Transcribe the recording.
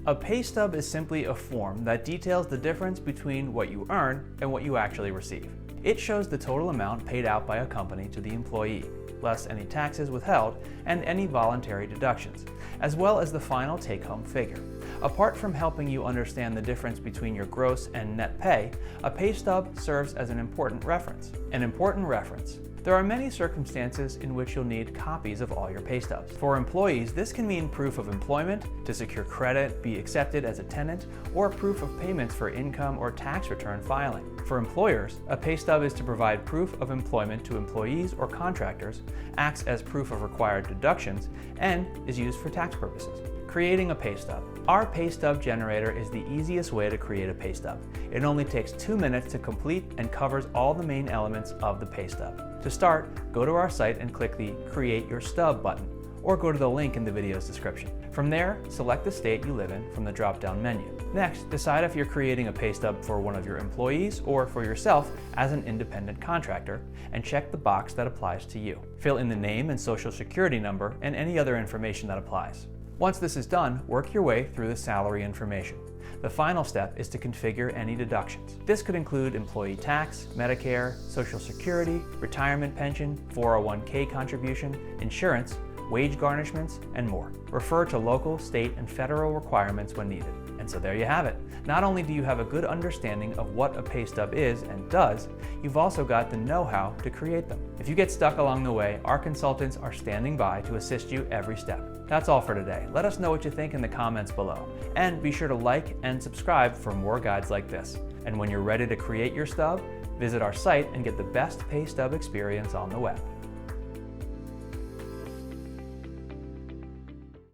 A pay stub is simply a form that details the difference between what you earn and what you actually receive. It shows the total amount paid out by a company to the employee, less any taxes withheld and any voluntary deductions, as well as the final take-home figure. Apart from helping you understand the difference between your gross and net pay, a pay stub serves as an important reference. An important reference. There are many circumstances in which you'll need copies of all your pay stubs. For employees, this can mean proof of employment, to secure credit, be accepted as a tenant, or proof of payments for income or tax return filing. For employers, a pay stub is to provide proof of employment to employees or contractors, acts as proof of required deductions, and is used for tax purposes. Creating a pay stub. Our pay stub generator is the easiest way to create a pay stub. It only takes 2 minutes to complete and covers all the main elements of the pay stub. To start, go to our site and click the Create Your Stub button, or go to the link in the video's description. From there, select the state you live in from the drop-down menu. Next, decide if you're creating a pay stub for one of your employees or for yourself as an independent contractor, and check the box that applies to you. Fill in the name and social security number and any other information that applies. Once this is done, work your way through the salary information. The final step is to configure any deductions. This could include employee tax, Medicare, Social Security, retirement pension, 401k contribution, insurance, wage garnishments, and more. Refer to local, state, and federal requirements when needed. And so there you have it. Not only do you have a good understanding of what a pay stub is and does, you've also got the know-how to create them. If you get stuck along the way, our consultants are standing by to assist you every step. That's all for today. Let us know what you think in the comments below. And be sure to like and subscribe for more guides like this. And when you're ready to create your stub, visit our site and get the best pay stub experience on the web.